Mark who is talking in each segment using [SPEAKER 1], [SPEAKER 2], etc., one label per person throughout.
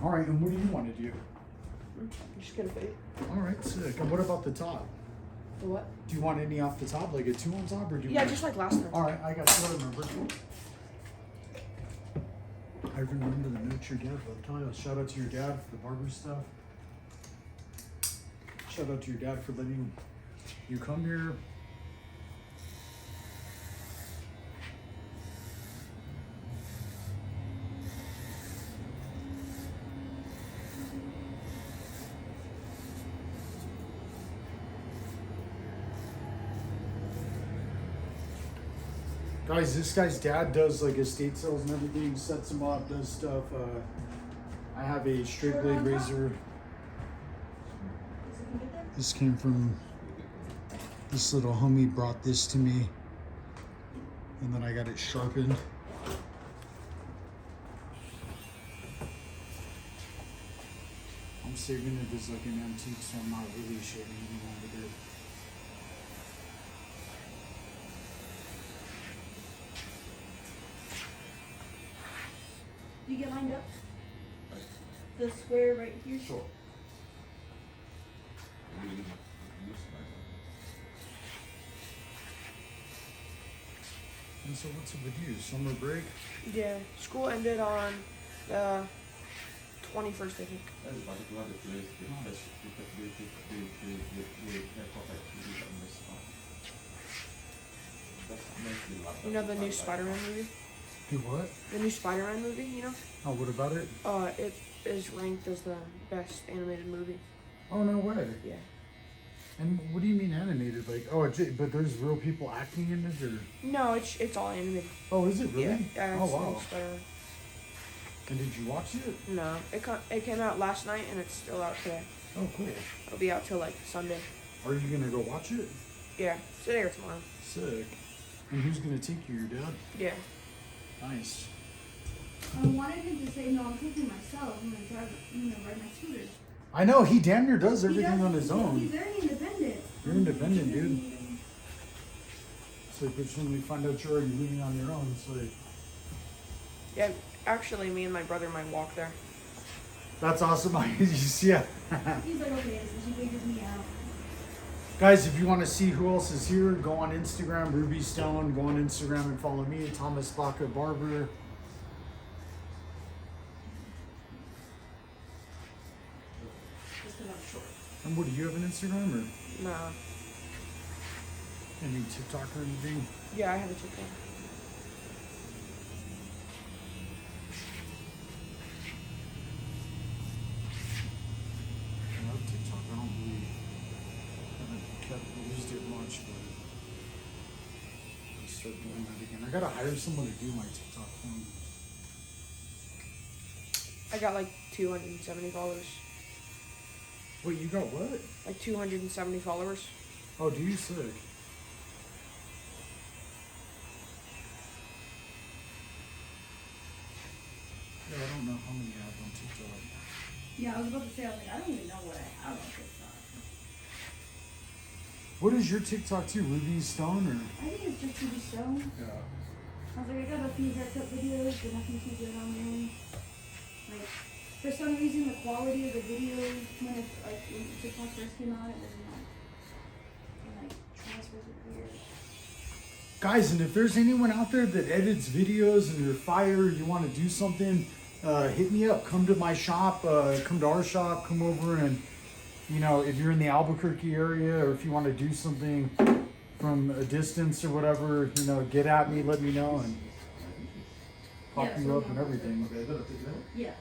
[SPEAKER 1] All right, and what do you want to do?
[SPEAKER 2] Just gonna fade.
[SPEAKER 1] All right, sick. And what about the top?
[SPEAKER 2] The what?
[SPEAKER 1] Do you want any off the top, like a 2 on top, or do you?
[SPEAKER 2] Yeah,
[SPEAKER 1] want...
[SPEAKER 2] just like last time.
[SPEAKER 1] All right, I got you. I remember. I remember the notes your dad left. Kyle, shout out to your dad for the barber stuff. Shout out to your dad for letting you come here. Guys, this guy's dad does like estate sales and everything, sets them up, does stuff. I have a straight blade razor. This came from this little homie, brought this to me, and then I got it sharpened. I'm saving it as like an antique, so I'm not really shaving anything over there.
[SPEAKER 3] You get lined up? The square right here?
[SPEAKER 4] Sure.
[SPEAKER 1] And so what's it with you? Summer break?
[SPEAKER 2] Yeah, school ended on the 21st, I think. You know the new Spider-Man movie?
[SPEAKER 1] Do what?
[SPEAKER 2] The new Spider-Man movie, you know?
[SPEAKER 1] Oh, what about it?
[SPEAKER 2] It is ranked as the best animated movie.
[SPEAKER 1] Oh, no way.
[SPEAKER 2] Yeah.
[SPEAKER 1] And what do you mean animated? Like, oh, but there's real people acting in it, or?
[SPEAKER 2] No, it's all animated.
[SPEAKER 1] Oh, is it really?
[SPEAKER 2] Yeah.
[SPEAKER 1] Oh,
[SPEAKER 2] It's
[SPEAKER 1] wow.
[SPEAKER 2] Spider-Man.
[SPEAKER 1] And did you watch it?
[SPEAKER 2] No, it came out last night and it's still out today.
[SPEAKER 1] Oh, cool.
[SPEAKER 2] It'll be out till like Sunday.
[SPEAKER 1] Are you gonna go watch it?
[SPEAKER 2] Yeah, today or tomorrow.
[SPEAKER 1] Sick. And who's gonna take you? Your dad?
[SPEAKER 2] Yeah.
[SPEAKER 1] Nice.
[SPEAKER 3] I wanted him to say, no, I'm taking myself. I'm gonna ride my scooter.
[SPEAKER 1] I know, he damn near does
[SPEAKER 3] He
[SPEAKER 1] everything
[SPEAKER 3] does-
[SPEAKER 1] on his own.
[SPEAKER 3] He's very independent.
[SPEAKER 1] You're independent, dude. So, but when we find out you're already living on your own, it's like,
[SPEAKER 2] Yeah, actually, me and my brother might walk there.
[SPEAKER 1] that's awesome. You see, yeah.
[SPEAKER 3] He's like, okay, so she figures me out.
[SPEAKER 1] Guys, if you want to see who else is here, go on Instagram, Ruby Stone. Go on Instagram and follow me, Thomas Baca Barber.
[SPEAKER 3] Just because I'm short.
[SPEAKER 1] And what, do you have an Instagram or
[SPEAKER 2] Nah.
[SPEAKER 1] any TikTok or anything?
[SPEAKER 2] Yeah, I have a TikTok.
[SPEAKER 1] I love TikTok. I don't really haven't used it much, but I'll start doing that again. I gotta hire someone to do my TikTok for me.
[SPEAKER 2] I got like 270 followers.
[SPEAKER 1] Wait, you got what?
[SPEAKER 2] Like 270 followers.
[SPEAKER 1] Oh, do you sick? Yeah, I don't know how many I have on TikTok.
[SPEAKER 3] Yeah, I was about to say, I was like, I don't even know what I have on TikTok.
[SPEAKER 1] What is your TikTok too? Ruby Stone or?
[SPEAKER 3] I think it's just Ruby Stone.
[SPEAKER 1] Yeah.
[SPEAKER 3] I was like, I got a few haircut videos, but nothing too good on there. Like, for some reason, the quality of the videos when TikTok first came out, it was not. And like, transfers were weird.
[SPEAKER 1] Guys, and if there's anyone out there that edits videos and you're fire, you want to do something, hit me up. Come to my shop, come to our shop, come over and, you know, if you're in the Albuquerque area or if you want to do something from a distance or whatever, you know, get at me, let me know, and pop
[SPEAKER 3] Yeah,
[SPEAKER 1] you
[SPEAKER 3] so
[SPEAKER 1] up and everything.
[SPEAKER 3] Yeah.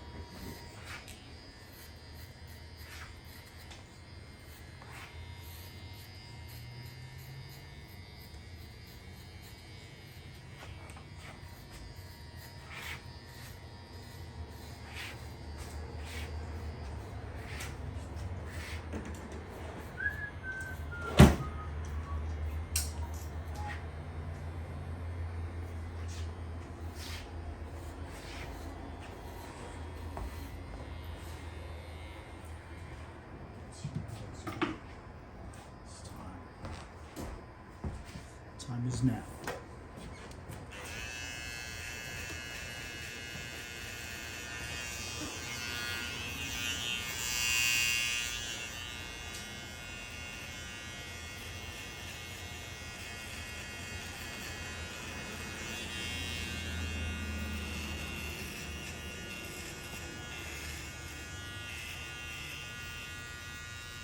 [SPEAKER 1] Time is now.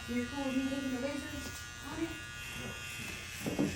[SPEAKER 3] You're cool with me taking the razor on it?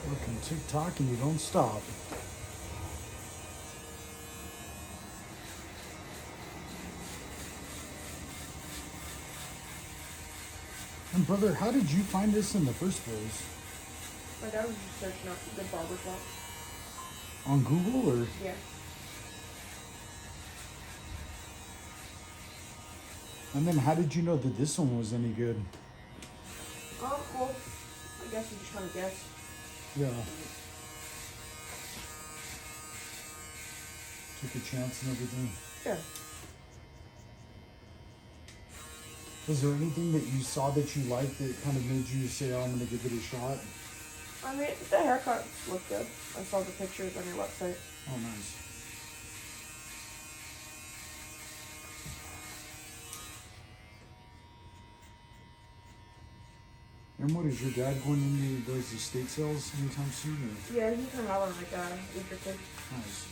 [SPEAKER 1] Working TikTok and you don't stop. And brother, how did you find this in the first place?
[SPEAKER 2] My dad was just searching out the barbershop.
[SPEAKER 1] On Google or?
[SPEAKER 2] Yeah.
[SPEAKER 1] And then how did you know that this one was any good?
[SPEAKER 2] Oh, well, I guess you just trying to guess.
[SPEAKER 1] Yeah. Took a chance and everything.
[SPEAKER 2] Yeah.
[SPEAKER 1] Was there anything that you saw that you liked that kind of made you say, oh, I'm going to give it a shot?
[SPEAKER 2] I mean, the haircuts look good. I saw the pictures on your website.
[SPEAKER 1] Oh, nice. And what, is your dad going into those estate sales anytime soon? Or?
[SPEAKER 2] Yeah, he came out in like a week or two.
[SPEAKER 1] Nice.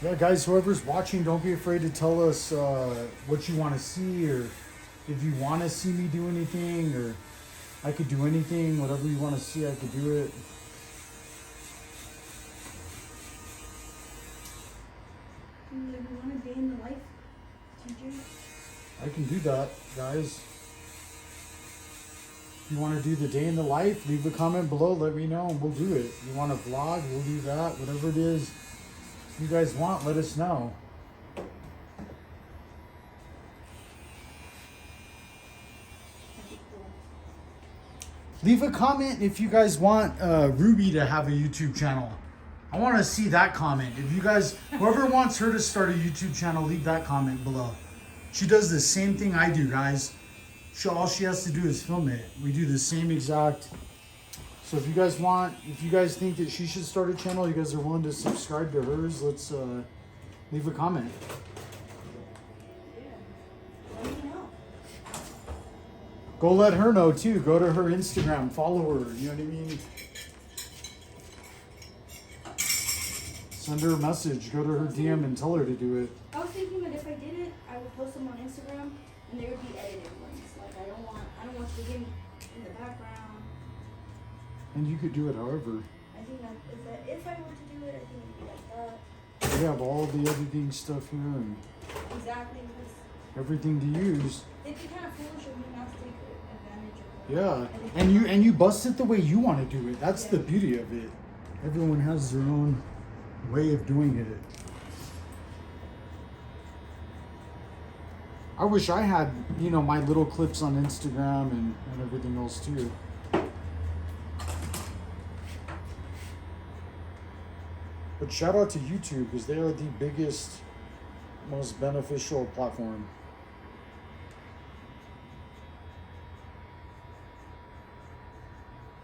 [SPEAKER 1] Yeah, guys, whoever's watching, don't be afraid to tell us what you want to see, or if you want to see me do anything, or I could do anything, whatever you want to see, I could do it.
[SPEAKER 3] Like, you want a day in the life, TJ?
[SPEAKER 1] I can do that, guys. You want to do the day in the life, leave a comment below, let me know, and we'll do it. You want to vlog, we'll do that, whatever it is you guys want, let us know. Leave a comment if you guys want Ruby to have a YouTube channel. I want to see that comment. If you guys, whoever wants her to start a YouTube channel, leave that comment below. She does the same thing I do, guys. All she has to do is film it. We do the same exact. So if you guys want, if you guys think that she should start a channel, you guys are willing to subscribe to hers, let's leave a comment.
[SPEAKER 3] Let me know.
[SPEAKER 1] Go let her know too. Go to her Instagram, follow her, you know what I mean? Send her a message, go to her DM and tell her to do it.
[SPEAKER 3] I was thinking that if I did it, I would post them on Instagram, and they would be edited ones. Like I don't want you to get me in the background.
[SPEAKER 1] And you could do it however.
[SPEAKER 3] I think that is that if I were to do it, I think it would be like that.
[SPEAKER 1] We have all the editing stuff here and
[SPEAKER 3] Exactly, because
[SPEAKER 1] everything to use.
[SPEAKER 3] it'd be kind of foolish of me not to take advantage of it.
[SPEAKER 1] Yeah, and you bust it the way you want to do it. That's
[SPEAKER 3] Yeah.
[SPEAKER 1] the beauty of it. Everyone has their own way of doing it. I wish I had, you know, my little clips on Instagram and everything else too. But shout out to YouTube because they are the biggest, most beneficial platform.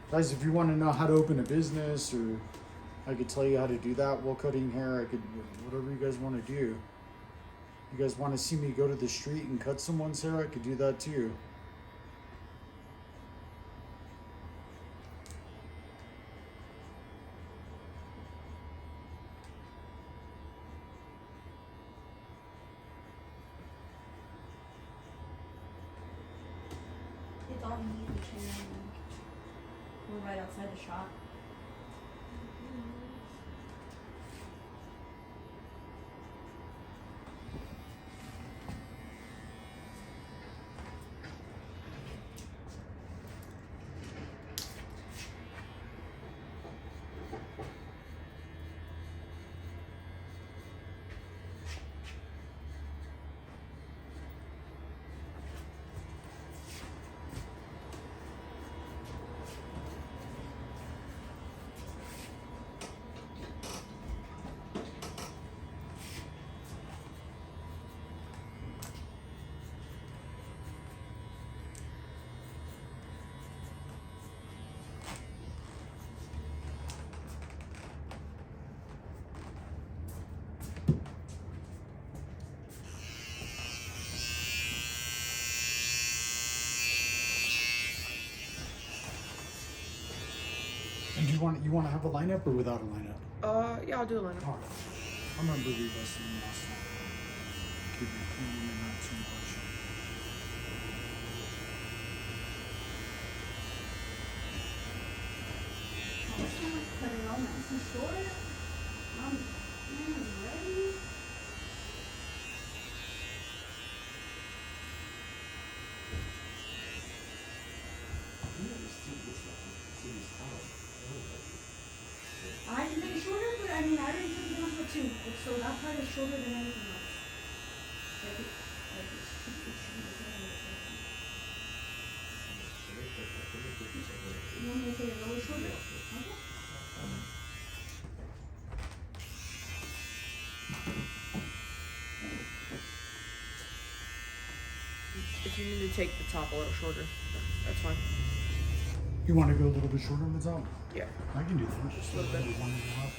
[SPEAKER 1] Guys, if you want to know how to open a business, or I could tell you how to do that while cutting hair, I could, whatever you guys want to do. You guys want to see me go to the street and cut someone's hair, I could do that too.
[SPEAKER 3] It's all you need to train. We're right outside the shop.
[SPEAKER 1] And you want to have a lineup or without a lineup?
[SPEAKER 2] Yeah, I'll do a lineup.
[SPEAKER 1] All right. I remember we busted them last time. Keep it clean and not too much.
[SPEAKER 3] Cut it all nice and short. Man is ready. I can make it shorter, but I mean, I already took it down for 2, so that part is shorter than everything else. You want me to take it a little shorter? Okay.
[SPEAKER 2] If you need to take the top a little shorter, that's fine.
[SPEAKER 1] You want to go a little bit shorter on the top?
[SPEAKER 2] Yeah.
[SPEAKER 1] I can do that. Just
[SPEAKER 2] A little bit.
[SPEAKER 1] 1.5.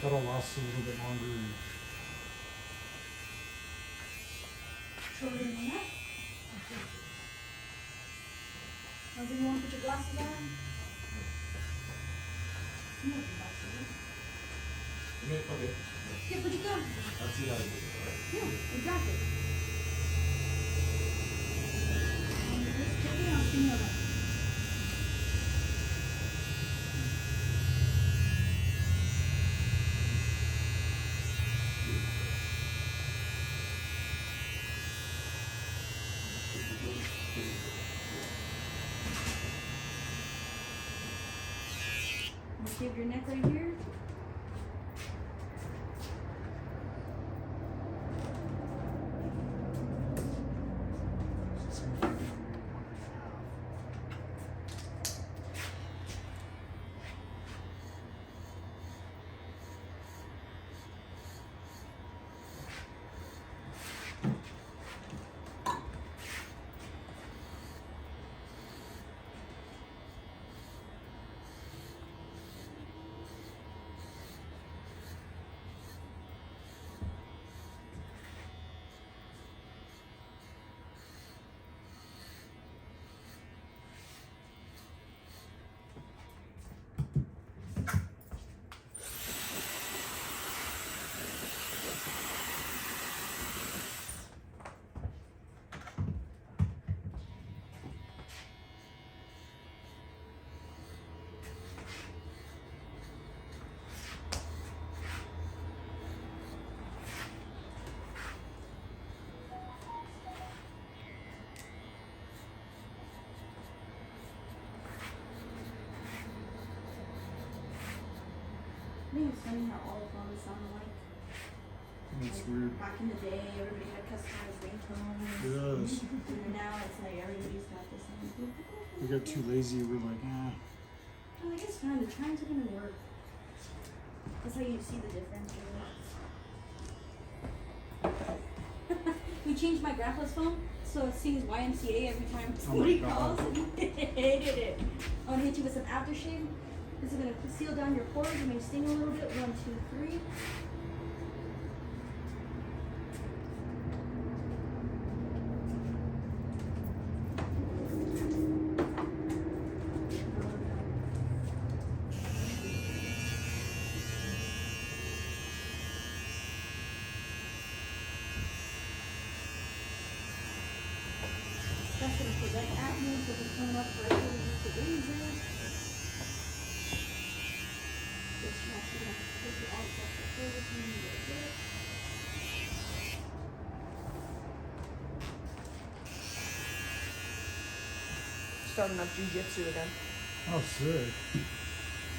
[SPEAKER 1] That'll last a little bit longer.
[SPEAKER 3] Shorter than that? Now, do you want to put your glasses on? You want your glasses on? Yeah, put your glasses on. Yeah, exactly. Just take it out, see me over. You shave your neck right here. I think it's funny how all the phones sound alike.
[SPEAKER 1] It's
[SPEAKER 3] Like,
[SPEAKER 1] weird.
[SPEAKER 3] back in the day, everybody had customized ringtones.
[SPEAKER 1] Yes.
[SPEAKER 3] And now it's like everybody's got this thing.
[SPEAKER 1] We got too lazy. We're like,
[SPEAKER 3] I'm like, it's fine. The times are gonna work. That's how you see the difference. Really. We changed my grandpa's phone, so it sings YMCA every time
[SPEAKER 1] Oh
[SPEAKER 3] somebody
[SPEAKER 1] my
[SPEAKER 3] calls.
[SPEAKER 1] God.
[SPEAKER 3] Hated it. I'm gonna hit you with some aftershave. This is gonna seal down your pores. You may sting a little bit. 1, 2, 3. That's gonna prevent acne, so we come up for every use of razors. Just actually gonna take it all across the hair with me a little bit.
[SPEAKER 2] Starting up jujitsu again.
[SPEAKER 1] Oh, sick.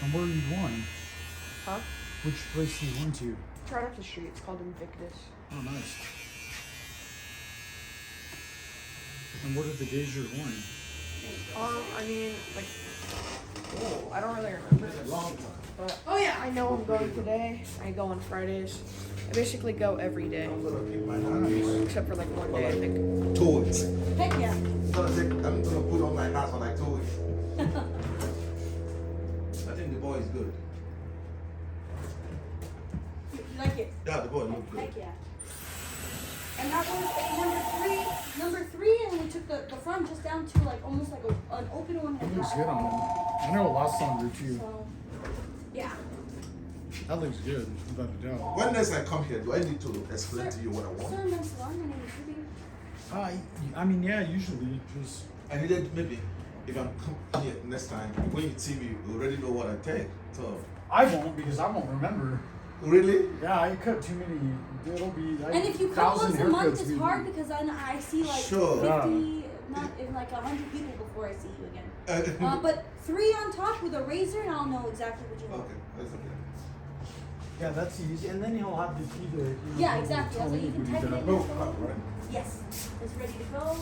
[SPEAKER 1] And where are you going?
[SPEAKER 2] Huh?
[SPEAKER 1] Which place do you went to?
[SPEAKER 2] It's right up the street. It's called Ubiquitous.
[SPEAKER 1] Oh, nice. And what are the days you're going?
[SPEAKER 2] I mean, like, I don't really remember this. But
[SPEAKER 3] Oh yeah.
[SPEAKER 2] I know I'm going today. I go on Fridays. I basically go every day,
[SPEAKER 4] I'm gonna keep my hands.
[SPEAKER 2] except for like one day, I think.
[SPEAKER 4] 2 weeks.
[SPEAKER 3] Heck yeah.
[SPEAKER 4] I'm gonna put on my hands for like 2 weeks. I think the boy is good.
[SPEAKER 3] You like it?
[SPEAKER 4] Yeah, the boy looks good.
[SPEAKER 3] Heck yeah. And that was a number three, and we took the front just down to like almost like an open one.
[SPEAKER 1] That looks good on him. I know it lasts longer too.
[SPEAKER 3] So, yeah.
[SPEAKER 1] That looks good, without a doubt.
[SPEAKER 4] When next I come here, do I need to explain to you what I want?
[SPEAKER 3] Sir, my salon, my name is Ruby.
[SPEAKER 1] I mean, yeah, usually just.
[SPEAKER 4] I needed maybe if I'm come here next time, when you see me, you already know what I take. So
[SPEAKER 1] I won't because I won't remember.
[SPEAKER 4] really,
[SPEAKER 1] Yeah, I cut too many. It'll be.
[SPEAKER 3] And if you cut once a month, it's hard because then I see like
[SPEAKER 4] Sure.
[SPEAKER 3] 50, not if like 100 people before I see you again. But 3 on top with a razor, and I'll know exactly what you want.
[SPEAKER 4] okay, that's okay.
[SPEAKER 1] Yeah, that's easy. And then he'll have the key to.
[SPEAKER 3] Yeah, exactly. I was like, you can type it in.
[SPEAKER 4] No, right.
[SPEAKER 3] Yes, it's ready to go.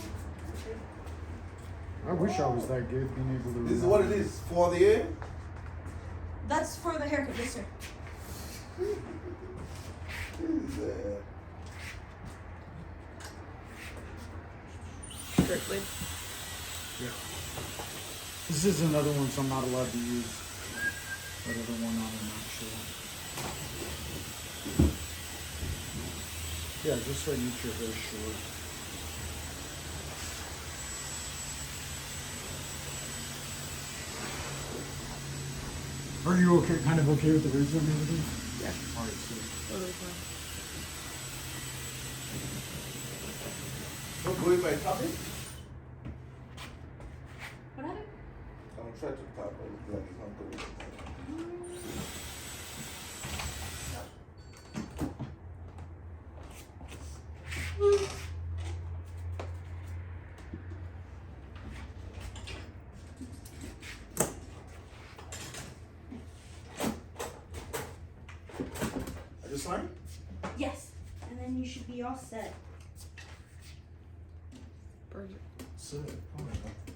[SPEAKER 1] I wish I was that good being able to.
[SPEAKER 4] This is what it is for the air.
[SPEAKER 3] That's for the haircut, yes, sir.
[SPEAKER 2] Strictly.
[SPEAKER 1] Yeah. This is another one, so I'm not allowed to use that other one on him actually. Yeah, just so you get your hair short. Are you okay? Kind of okay with the razor and everything?
[SPEAKER 2] Yeah.
[SPEAKER 1] All right, so.
[SPEAKER 2] Totally fine.
[SPEAKER 4] Don't go if I tap it.
[SPEAKER 3] What happened?
[SPEAKER 4] I'm trying to tap it. It's like it's not going. I just sign?
[SPEAKER 3] Yes, and then you should be all set.
[SPEAKER 2] Perfect.
[SPEAKER 4] Sir. Oh my God.